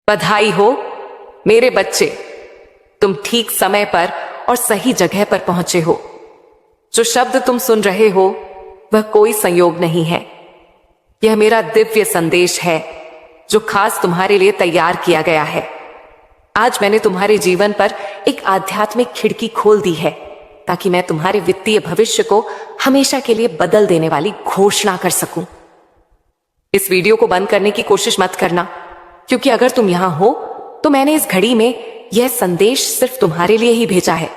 बधाई हो मेरे बच्चे, तुम ठीक समय पर और सही जगह पर पहुंचे हो। जो शब्द तुम सुन रहे हो वह कोई संयोग नहीं है। यह मेरा दिव्य संदेश है जो खास तुम्हारे लिए तैयार किया गया है। आज मैंने तुम्हारे जीवन पर एक आध्यात्मिक खिड़की खोल दी है ताकि मैं तुम्हारे वित्तीय भविष्य को हमेशा के लिए बदल देने वाली घोषणा कर सकूं। इस वीडियो को बंद करने की कोशिश मत करना, क्योंकि अगर तुम यहां हो तो मैंने इस घड़ी में यह संदेश सिर्फ तुम्हारे लिए ही भेजा है।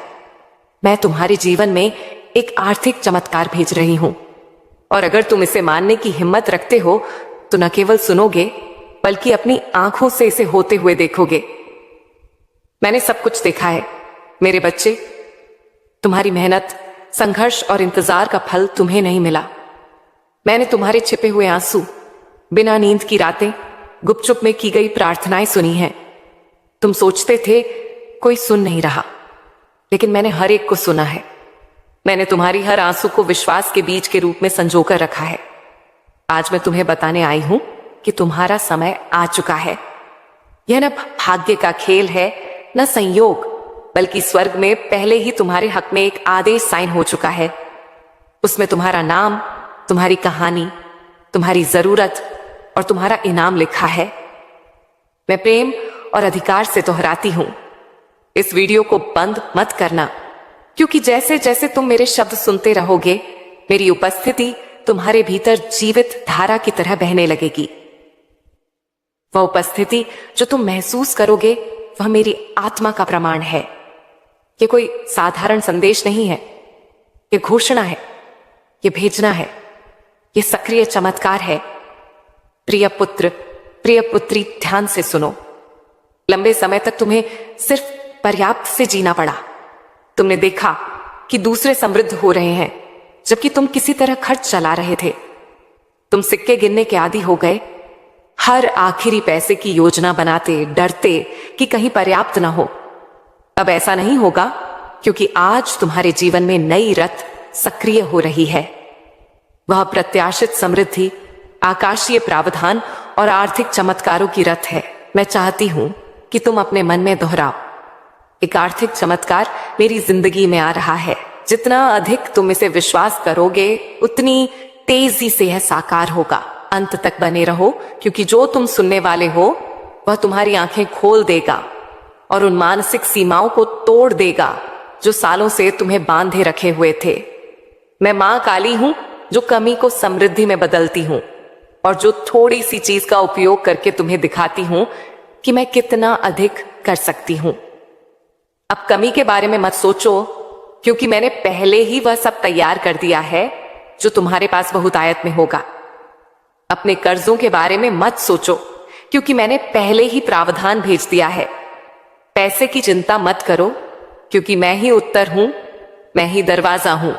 मैं तुम्हारे जीवन में एक आर्थिक चमत्कार भेज रही हूं, और अगर तुम इसे मानने की हिम्मत रखते हो तो न केवल सुनोगे बल्कि अपनी आंखों से इसे होते हुए देखोगे। मैंने सब कुछ देखा है मेरे बच्चे। तुम्हारी मेहनत, संघर्ष और इंतजार का फल तुम्हें नहीं मिला। मैंने तुम्हारे छिपे हुए आंसू, बिना नींद की रातें, गुपचुप में की गई प्रार्थनाएं सुनी हैं। तुम सोचते थे कोई सुन नहीं रहा, लेकिन मैंने हर एक को सुना है। मैंने तुम्हारी हर आंसू को विश्वास के बीज के रूप में संजोकर रखा है। आज मैं तुम्हें बताने आई हूं कि तुम्हारा समय आ चुका है। यह न भाग्य का खेल है, न संयोग, बल्कि स्वर्ग में पहले ही तुम्हारे हक में एक आदेश साइन हो चुका है। उसमें तुम्हारा नाम, तुम्हारी कहानी, तुम्हारी जरूरत और तुम्हारा इनाम लिखा है। मैं प्रेम और अधिकार से दोहराती हूं, इस वीडियो को बंद मत करना, क्योंकि जैसे जैसे तुम मेरे शब्द सुनते रहोगे, मेरी उपस्थिति तुम्हारे भीतर जीवित धारा की तरह बहने लगेगी। वह उपस्थिति जो तुम महसूस करोगे वह मेरी आत्मा का प्रमाण है। यह कोई साधारण संदेश नहीं है, यह घोषणा है, यह भेजना है, यह सक्रिय चमत्कार है। प्रिय पुत्र, प्रिय पुत्री, ध्यान से सुनो। लंबे समय तक तुम्हें सिर्फ पर्याप्त से जीना पड़ा। तुमने देखा कि दूसरे समृद्ध हो रहे हैं, जबकि तुम किसी तरह खर्च चला रहे थे। तुम सिक्के गिनने के आदी हो गए, हर आखिरी पैसे की योजना बनाते, डरते कि कहीं पर्याप्त ना हो। अब ऐसा नहीं होगा, क्योंकि आज तुम्हारे जीवन में नई रथ सक्रिय हो रही है। वह प्रत्याशित समृद्धि, आकाशीय प्रावधान और आर्थिक चमत्कारों की रथ है। मैं चाहती हूं कि तुम अपने मन में दोहराओ, एक आर्थिक चमत्कार मेरी जिंदगी में आ रहा है। जितना अधिक तुम इसे विश्वास करोगे, उतनी तेजी से यह साकार होगा। अंत तक बने रहो, क्योंकि जो तुम सुनने वाले हो वह तुम्हारी आंखें खोल देगा और उन मानसिक सीमाओं को तोड़ देगा जो सालों से तुम्हें बांधे रखे हुए थे। मैं मां काली हूं जो कमी को समृद्धि में बदलती हूं, और जो थोड़ी सी चीज का उपयोग करके तुम्हें दिखाती हूं कि मैं कितना अधिक कर सकती हूं। अब कमी के बारे में मत सोचो, क्योंकि मैंने पहले ही वह सब तैयार कर दिया है जो तुम्हारे पास बहुतायत में होगा। अपने कर्जों के बारे में मत सोचो, क्योंकि मैंने पहले ही प्रावधान भेज दिया है। पैसे की चिंता मत करो, क्योंकि मैं ही उत्तर हूं, मैं ही दरवाजा हूं।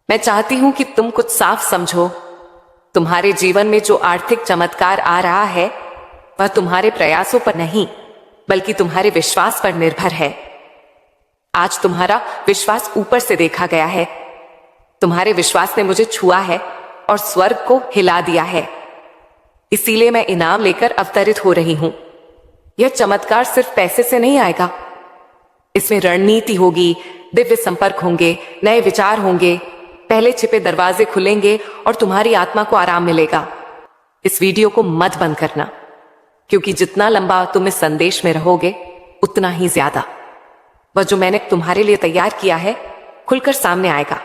मैं चाहती हूं कि तुम कुछ साफ समझो। तुम्हारे जीवन में जो आर्थिक चमत्कार आ रहा है वह तुम्हारे प्रयासों पर नहीं, बल्कि तुम्हारे विश्वास पर निर्भर है। आज तुम्हारा विश्वास ऊपर से देखा गया है। तुम्हारे विश्वास ने मुझे छुआ है और स्वर्ग को हिला दिया है। इसीलिए मैं इनाम लेकर अवतरित हो रही हूं। यह चमत्कार सिर्फ पैसे से नहीं आएगा। इसमें रणनीति होगी, दिव्य संपर्क होंगे, नए विचार होंगे, पहले छिपे दरवाजे खुलेंगे और तुम्हारी आत्मा को आराम मिलेगा। इस वीडियो को मत बंद करना, क्योंकि जितना लंबा तुम इस संदेश में रहोगे उतना ही ज्यादा वह जो मैंने तुम्हारे लिए तैयार किया है खुलकर सामने आएगा।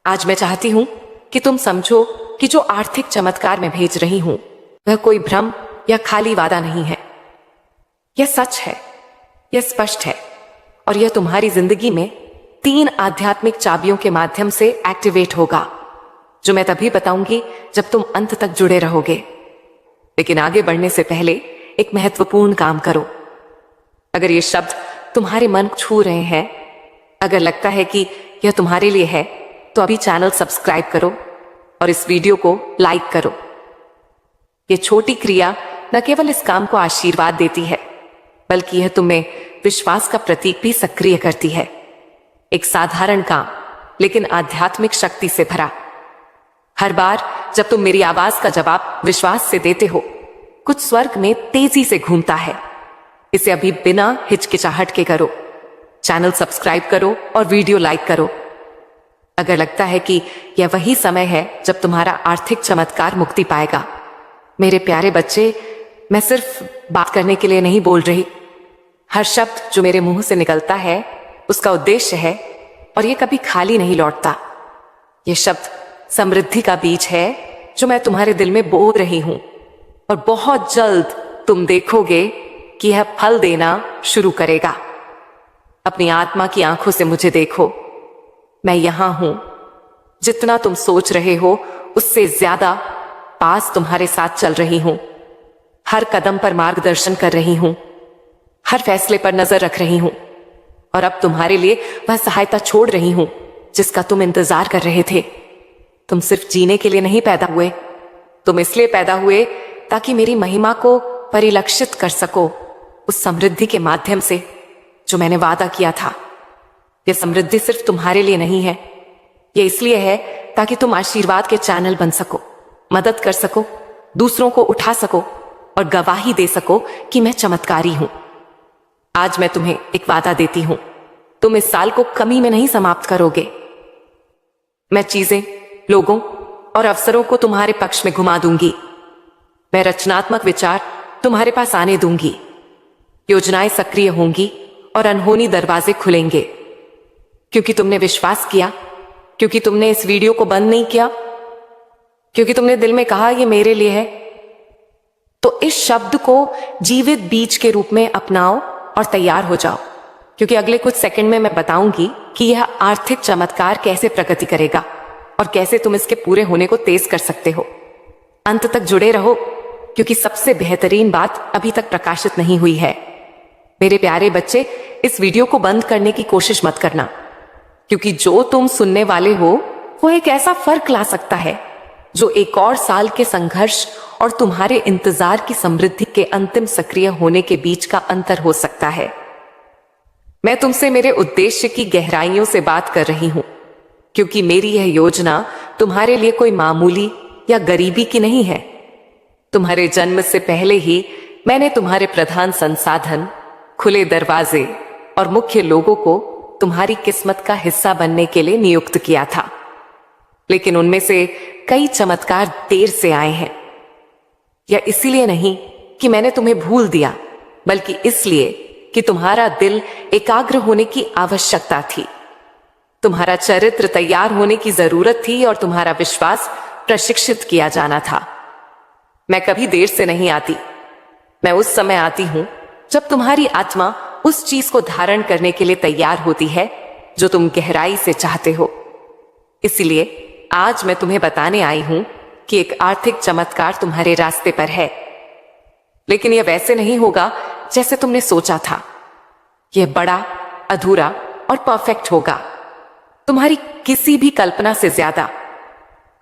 आज मैं चाहती हूं कि तुम समझो कि जो आर्थिक चमत्कार मैं भेज रही हूं वह कोई भ्रम या खाली वादा नहीं है। यह सच है, यह स्पष्ट है, और यह तुम्हारी जिंदगी में 3 आध्यात्मिक चाबियों के माध्यम से एक्टिवेट होगा, जो मैं तभी बताऊंगी जब तुम अंत तक जुड़े रहोगे। लेकिन आगे बढ़ने से पहले एक महत्वपूर्ण काम करो। अगर ये शब्द तुम्हारे मन छू रहे हैं, अगर लगता है कि यह तुम्हारे लिए है, तो अभी चैनल सब्सक्राइब करो और इस वीडियो को लाइक करो। यह छोटी क्रिया न केवल इस काम को आशीर्वाद देती है, बल्कि यह तुम्हें विश्वास का प्रतीक भी सक्रिय करती है। एक साधारण काम, लेकिन आध्यात्मिक शक्ति से भरा। हर बार जब तुम मेरी आवाज का जवाब विश्वास से देते हो, कुछ स्वर्ग में तेजी से घूमता है। इसे अभी बिना हिचकिचाहट के करो। चैनल सब्सक्राइब करो और वीडियो लाइक करो। अगर लगता है कि यह वही समय है जब तुम्हारा आर्थिक चमत्कार मुक्ति पाएगा। मेरे प्यारे बच्चे, मैं सिर्फ बात करने के लिए नहीं बोल रही। हर शब्द जो मेरे मुंह से निकलता है उसका उद्देश्य है और ये कभी खाली नहीं लौटता। ये शब्द समृद्धि का बीज है जो मैं तुम्हारे दिल में बो रही हूं और बहुत जल्द तुम देखोगे कि यह फल देना शुरू करेगा। अपनी आत्मा की आंखों से मुझे देखो। मैं यहां हूं। जितना तुम सोच रहे हो उससे ज्यादा पास तुम्हारे साथ चल रही हूं। हर कदम पर मार्गदर्शन कर रही हूं। हर फैसले पर नजर रख रही हूं और अब तुम्हारे लिए वह सहायता छोड़ रही हूं जिसका तुम इंतजार कर रहे थे। तुम सिर्फ जीने के लिए नहीं पैदा हुए, तुम इसलिए पैदा हुए ताकि मेरी महिमा को परिलक्षित कर सको उस समृद्धि के माध्यम से जो मैंने वादा किया था। यह समृद्धि सिर्फ तुम्हारे लिए नहीं है, यह इसलिए है ताकि तुम आशीर्वाद के चैनल बन सको, मदद कर सको, दूसरों को उठा सको और गवाही दे सको कि मैं चमत्कारी हूं। आज मैं तुम्हें एक वादा देती हूं, तुम इस साल को कमी में नहीं समाप्त करोगे। मैं चीजें, लोगों और अवसरों को तुम्हारे पक्ष में घुमा दूंगी। मैं रचनात्मक विचार तुम्हारे पास आने दूंगी। योजनाएं सक्रिय होंगी और अनहोनी दरवाजे खुलेंगे। क्योंकि तुमने विश्वास किया, क्योंकि तुमने इस वीडियो को बंद नहीं किया, क्योंकि तुमने दिल में कहा यह मेरे लिए है, तो इस शब्द को जीवित बीज के रूप में अपनाओ और तैयार हो जाओ। क्योंकि अगले कुछ सेकंड में मैं बताऊंगी कि यह आर्थिक चमत्कार कैसे प्रगति करेगा और कैसे तुम इसके पूरे होने को तेज कर सकते हो। अंत तक जुड़े रहो क्योंकि सबसे बेहतरीन बात अभी तक प्रकाशित नहीं हुई है। मेरे प्यारे बच्चे, इस वीडियो को बंद करने की कोशिश मत करना, क्योंकि जो तुम सुनने वाले हो वो एक ऐसा फर्क ला सकता है जो एक और साल के संघर्ष और तुम्हारे इंतजार की समृद्धि के अंतिम सक्रिय होने के बीच का अंतर हो सकता है। मैं तुमसे मेरे उद्देश्य की गहराइयों से बात कर रही हूं, क्योंकि मेरी यह योजना तुम्हारे लिए कोई मामूली या गरीबी की नहीं है। तुम्हारे जन्म से पहले ही मैंने तुम्हारे प्रधान संसाधन, खुले दरवाजे और मुख्य लोगों को तुम्हारी किस्मत का हिस्सा बनने के लिए नियुक्त किया था। लेकिन उनमें से कई चमत्कार देर से आए हैं। यह इसीलिए नहीं कि मैंने तुम्हें भूल दिया, बल्कि इसलिए कि तुम्हारा दिल एकाग्र होने की आवश्यकता थी। तुम्हारा चरित्र तैयार होने की जरूरत थी और तुम्हारा विश्वास प्रशिक्षित किया जाना था। मैं कभी देर से नहीं आती। मैं उस समय आती हूं जब तुम्हारी आत्मा उस चीज को धारण करने के लिए तैयार होती है जो तुम गहराई से चाहते हो। इसलिए आज मैं तुम्हें बताने आई हूं कि एक आर्थिक चमत्कार तुम्हारे रास्ते पर है, लेकिन यह वैसे नहीं होगा जैसे तुमने सोचा था। यह बड़ा, अधूरा और परफेक्ट होगा, तुम्हारी किसी भी कल्पना से ज्यादा।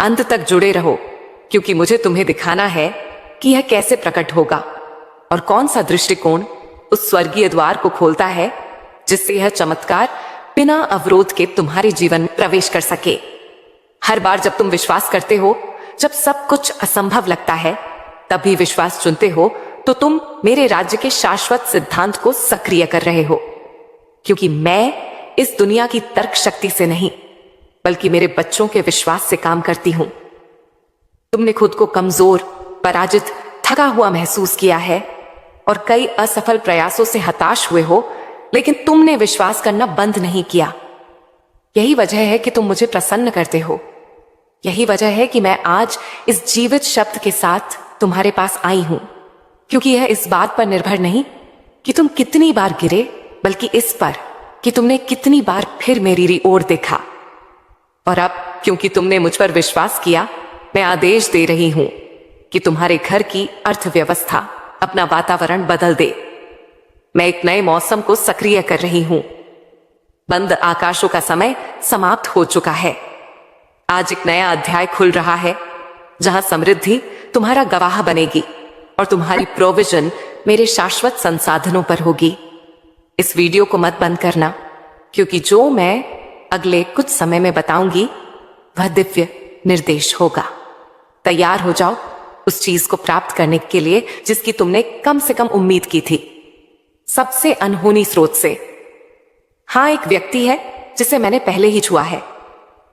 अंत तक जुड़े रहो, क्योंकि मुझे तुम्हें दिखाना है कि यह कैसे प्रकट होगा और कौन सा दृष्टिकोण उस स्वर्गीय द्वार को खोलता है जिससे यह चमत्कार बिना अवरोध के तुम्हारे जीवन में प्रवेश कर सके। हर बार जब तुम विश्वास करते हो, जब सब कुछ असंभव लगता है, तभी विश्वास चुनते हो, तो तुम मेरे राज्य के शाश्वत सिद्धांत को सक्रिय कर रहे हो। क्योंकि मैं इस दुनिया की तर्क शक्ति से नहीं, बल्कि मेरे बच्चों के विश्वास से काम करती हूं। तुमने खुद को कमजोर, पराजित, थका हुआ महसूस किया है और कई असफल प्रयासों से हताश हुए हो, लेकिन तुमने विश्वास करना बंद नहीं किया। यही वजह है कि तुम मुझे प्रसन्न करते हो। यही वजह है कि मैं आज इस जीवित शब्द के साथ तुम्हारे पास आई हूं, क्योंकि यह इस बात पर निर्भर नहीं कि तुम कितनी बार गिरे, बल्कि इस पर कि तुमने कितनी बार फिर मेरी ओर देखा। और अब क्योंकि तुमने मुझ पर विश्वास किया, मैं आदेश दे रही हूं कि तुम्हारे घर की अर्थव्यवस्था अपना वातावरण बदल दे। मैं एक नए मौसम को सक्रिय कर रही हूं। बंद आकाशों का समय समाप्त हो चुका है। आज एक नया अध्याय खुल रहा है जहां समृद्धि तुम्हारा गवाह बनेगी और तुम्हारी प्रोविजन मेरे शाश्वत संसाधनों पर होगी। इस वीडियो को मत बंद करना, क्योंकि जो मैं अगले कुछ समय में बताऊंगी वह दिव्य निर्देश होगा। तैयार हो जाओ, उस चीज को प्राप्त करने के लिए जिसकी तुमने कम से कम उम्मीद की थी, सबसे अनहोनी स्रोत से। हाँ, एक व्यक्ति है जिसे मैंने पहले ही छुआ है,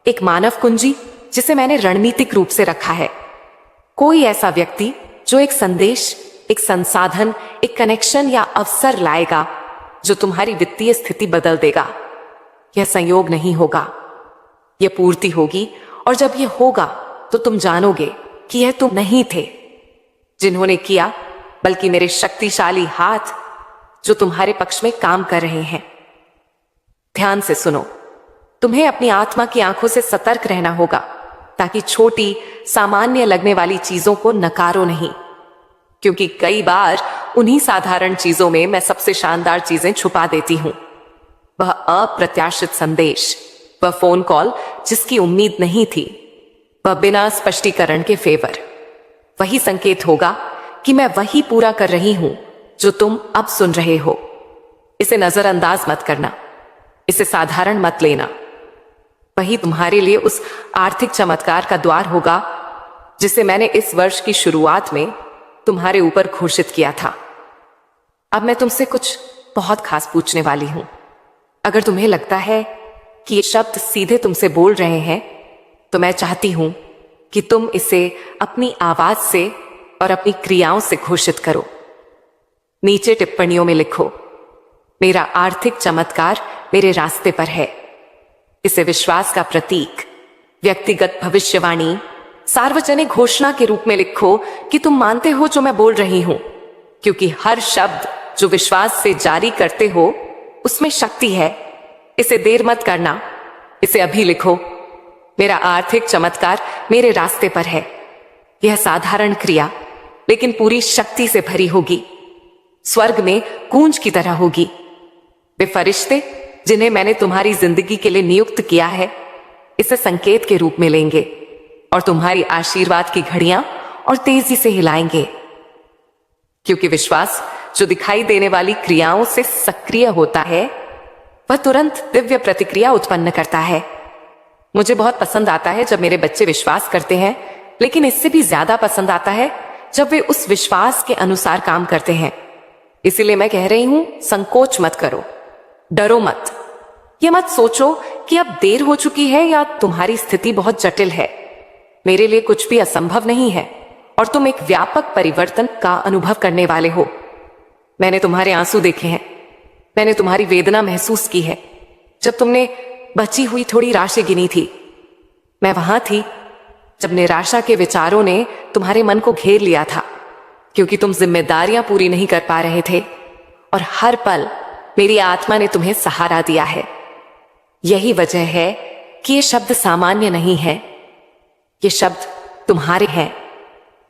एक मानव कुंजी जिसे मैंने रणनीतिक रूप से रखा है। कोई ऐसा व्यक्ति जो एक संदेश, एक संसाधन, एक कनेक्शन या अवसर लाएगा जो तुम्हारी वित्तीय स्थिति बदल देगा। यह संयोग नहीं होगा, यह पूर्ति होगी। और जब यह होगा तो तुम जानोगे कि यह तुम नहीं थे जिन्होंने किया, बल्कि मेरे शक्तिशाली हाथ जो तुम्हारे पक्ष में काम कर रहे हैं। ध्यान से सुनो, तुम्हें अपनी आत्मा की आंखों से सतर्क रहना होगा ताकि छोटी, सामान्य लगने वाली चीजों को नकारो नहीं, क्योंकि कई बार उन्हीं साधारण चीजों में मैं सबसे शानदार चीजें छुपा देती हूं। वह अप्रत्याशित संदेश, वह फोन कॉल जिसकी उम्मीद नहीं थी, वह बिना स्पष्टीकरण के फेवर, वही संकेत होगा कि मैं वही पूरा कर रही हूं जो तुम अब सुन रहे हो। इसे नजरअंदाज मत करना, इसे साधारण मत लेना। वही तुम्हारे लिए उस आर्थिक चमत्कार का द्वार होगा जिसे मैंने इस वर्ष की शुरुआत में तुम्हारे ऊपर घोषित किया था। अब मैं तुमसे कुछ बहुत खास पूछने वाली हूं। अगर तुम्हें लगता है कि ये शब्द सीधे तुमसे बोल रहे हैं, तो मैं चाहती हूं कि तुम इसे अपनी आवाज से और अपनी क्रियाओं से घोषित करो। नीचे टिप्पणियों में लिखो, मेरा आर्थिक चमत्कार मेरे रास्ते पर है। इसे विश्वास का प्रतीक, व्यक्तिगत भविष्यवाणी, सार्वजनिक घोषणा के रूप में लिखो कि तुम मानते हो जो मैं बोल रही हूं, क्योंकि हर शब्द जो विश्वास से जारी करते हो उसमें शक्ति है। इसे देर मत करना, इसे अभी लिखो। मेरा आर्थिक चमत्कार मेरे रास्ते पर है। यह साधारण क्रिया लेकिन पूरी शक्ति से भरी होगी, स्वर्ग में गूंज की तरह होगी। वे फरिश्ते जिन्हें मैंने तुम्हारी जिंदगी के लिए नियुक्त किया है, इसे संकेत के रूप में लेंगे और तुम्हारी आशीर्वाद की घड़ियां और तेजी से हिलाएंगे, क्योंकि विश्वास जो दिखाई देने वाली क्रियाओं से सक्रिय होता है, वह तुरंत दिव्य प्रतिक्रिया उत्पन्न करता है। मुझे बहुत पसंद आता है जब मेरे बच्चे विश्वास करते हैं, लेकिन इससे भी ज्यादा पसंद आता है जब वे उस विश्वास के अनुसार काम करते हैं। इसीलिए मैं कह रही हूं, संकोच मत करो, डरो मत। यह मत सोचो कि अब देर हो चुकी है या तुम्हारी स्थिति बहुत जटिल है। मेरे लिए कुछ भी असंभव नहीं है और तुम एक व्यापक परिवर्तन का अनुभव करने वाले हो। मैंने तुम्हारे आंसू देखे हैं, मैंने तुम्हारी वेदना महसूस की है। जब तुमने बची हुई थोड़ी राशि गिनी थी, मैं वहां थी जब निराशा के विचारों ने तुम्हारे मन को घेर लिया था, क्योंकि तुम जिम्मेदारियां पूरी नहीं कर पा रहे थे, और हर पल मेरी आत्मा ने तुम्हें सहारा दिया है। यही वजह है कि ये शब्द सामान्य नहीं है, ये शब्द तुम्हारे हैं,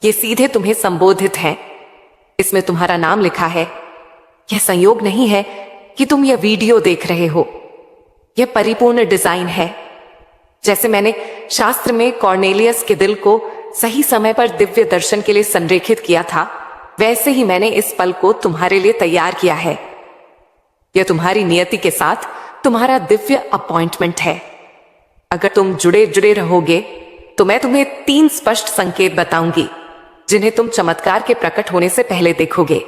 ये सीधे तुम्हें संबोधित हैं। इसमें तुम्हारा नाम लिखा है। यह संयोग नहीं है कि तुम यह वीडियो देख रहे हो, यह परिपूर्ण डिजाइन है। जैसे मैंने शास्त्र में कॉर्नेलियस के दिल को सही समय पर दिव्य दर्शन के लिए संरेखित किया था, वैसे ही मैंने इस पल को तुम्हारे लिए तैयार किया है। यह तुम्हारी नियति के साथ तुम्हारा दिव्य अपॉइंटमेंट है। अगर तुम जुड़े रहोगे तो मैं तुम्हें 3 स्पष्ट संकेत बताऊंगी जिन्हें तुम चमत्कार के प्रकट होने से पहले देखोगे।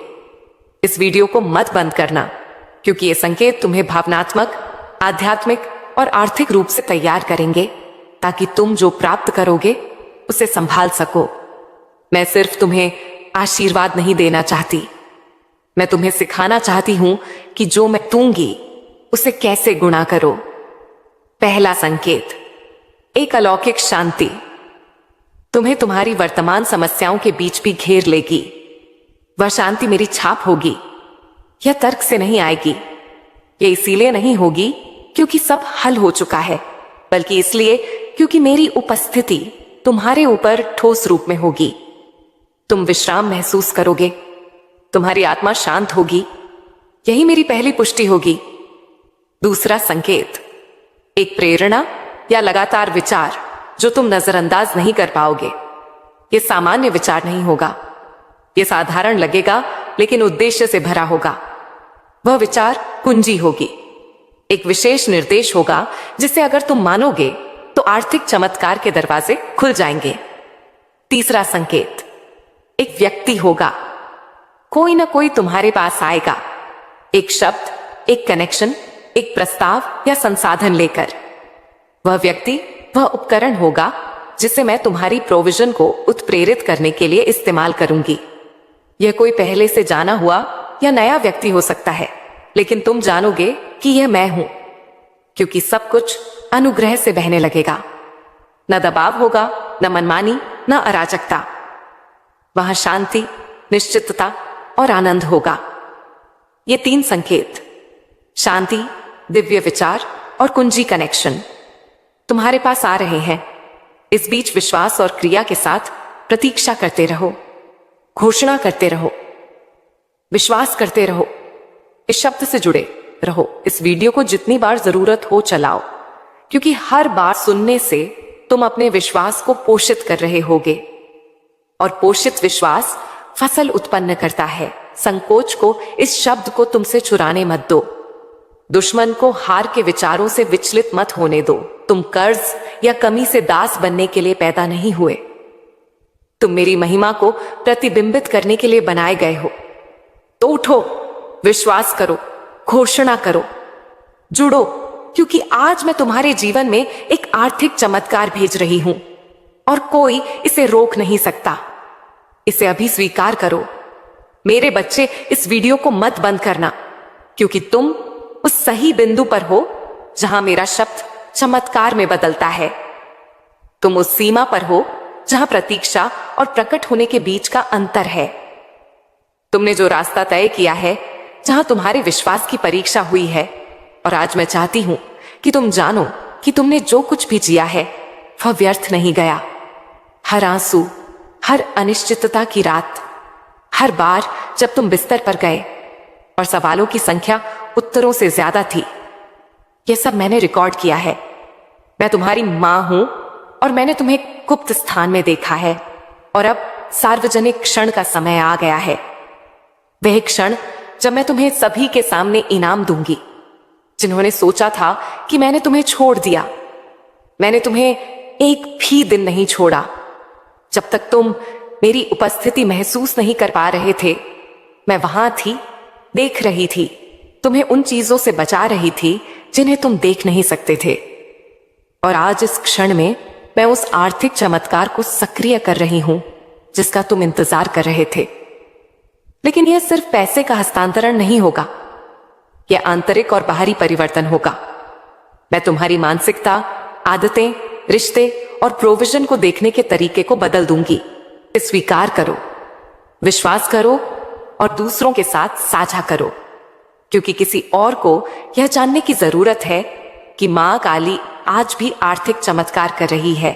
इस वीडियो को मत बंद करना, क्योंकि ये संकेत तुम्हें भावनात्मक, आध्यात्मिक और आर्थिक रूप से तैयार करेंगे ताकि तुम जो प्राप्त करोगे उसे संभाल सको। मैं सिर्फ तुम्हें आशीर्वाद नहीं देना चाहती, मैं तुम्हें सिखाना चाहती हूं कि जो मैं दूंगी उसे कैसे गुणा करो। पहला संकेत, एक अलौकिक शांति तुम्हें तुम्हारी वर्तमान समस्याओं के बीच भी घेर लेगी। वह शांति मेरी छाप होगी। यह तर्क से नहीं आएगी, यह इसीलिए नहीं होगी क्योंकि सब हल हो चुका है, बल्कि इसलिए क्योंकि मेरी उपस्थिति तुम्हारे ऊपर ठोस रूप में होगी। तुम विश्राम महसूस करोगे, तुम्हारी आत्मा शांत होगी। यही मेरी पहली पुष्टि होगी। दूसरा संकेत, एक प्रेरणा या लगातार विचार जो तुम नजरअंदाज नहीं कर पाओगे। यह सामान्य विचार नहीं होगा, यह साधारण लगेगा लेकिन उद्देश्य से भरा होगा। वह विचार कुंजी होगी, एक विशेष निर्देश होगा जिसे अगर तुम मानोगे तो आर्थिक चमत्कार के दरवाजे खुल जाएंगे। तीसरा संकेत, एक व्यक्ति होगा, कोई ना कोई तुम्हारे पास आएगा, एक शब्द, एक कनेक्शन, एक प्रस्ताव या संसाधन लेकर। वह व्यक्ति, वह उपकरण होगा जिसे मैं तुम्हारी प्रोविजन को उत्प्रेरित करने के लिए इस्तेमाल करूंगी। यह कोई पहले से जाना हुआ या नया व्यक्ति हो सकता है, लेकिन तुम जानोगे कि यह मैं हूं, क्योंकि सब कुछ अनुग्रह से बहने लगेगा। न दबाव होगा, न मनमानी, न अराजकता। वहां शांति, निश्चितता और आनंद होगा। ये 3 संकेत, शांति, दिव्य विचार और कुंजी कनेक्शन, तुम्हारे पास आ रहे हैं। इस बीच विश्वास और क्रिया के साथ प्रतीक्षा करते रहो, घोषणा करते रहो, विश्वास करते रहो, इस शब्द से जुड़े रहो। इस वीडियो को जितनी बार जरूरत हो चलाओ, क्योंकि हर बार सुनने से तुम अपने विश्वास को पोषित कर रहे होगे, और पोषित विश्वास फसल उत्पन्न करता है। संकोच को, इस शब्द को तुमसे चुराने मत दो। दुश्मन को हार के विचारों से विचलित मत होने दो। तुम कर्ज या कमी से दास बनने के लिए पैदा नहीं हुए। तुम मेरी महिमा को प्रतिबिंबित करने के लिए बनाए गए हो। तो उठो, विश्वास करो, घोषणा करो, जुड़ो, क्योंकि आज मैं तुम्हारे जीवन में एक आर्थिक चमत्कार भेज रही हूं और कोई इसे रोक नहीं सकता। इसे अभी स्वीकार करो। मेरे बच्चे, इस वीडियो को मत बंद करना, क्योंकि तुम उस सही बिंदु पर हो जहां मेरा शब्द चमत्कार में बदलता है। तुम उस सीमा पर हो जहां प्रतीक्षा और प्रकट होने के बीच का अंतर है। तुमने जो रास्ता तय किया है, जहां तुम्हारे विश्वास की परीक्षा हुई है, और आज मैं चाहती हूं कि तुम जानो कि तुमने जो कुछ भी जिया है वह व्यर्थ नहीं गया। हर आंसू, हर अनिश्चितता की रात, हर बार जब तुम बिस्तर पर गए और सवालों की संख्या उत्तरों से ज्यादा थी, यह सब मैंने रिकॉर्ड किया है। मैं तुम्हारी मां हूं और मैंने तुम्हें गुप्त स्थान में देखा है, और अब सार्वजनिक क्षण का समय आ गया है। वह क्षण जब मैं तुम्हें सभी के सामने इनाम दूंगी, जिन्होंने सोचा था कि मैंने तुम्हें छोड़ दिया। मैंने तुम्हें एक भी दिन नहीं छोड़ा। जब तक तुम मेरी उपस्थिति महसूस नहीं कर पा रहे थे, मैं वहां थी, देख रही थी, तुम्हें उन चीजों से बचा रही थी जिन्हें तुम देख नहीं सकते थे। और आज इस क्षण में मैं उस आर्थिक चमत्कार को सक्रिय कर रही हूं जिसका तुम इंतजार कर रहे थे। लेकिन यह सिर्फ पैसे का हस्तांतरण नहीं होगा, यह आंतरिक और बाहरी परिवर्तन होगा। मैं तुम्हारी मानसिकता, आदतें, रिश्ते और प्रोविजन को देखने के तरीके को बदल दूंगी। स्वीकार करो, विश्वास करो और दूसरों के साथ साझा करो, क्योंकि किसी और को यह जानने की जरूरत है कि मां काली आज भी आर्थिक चमत्कार कर रही है।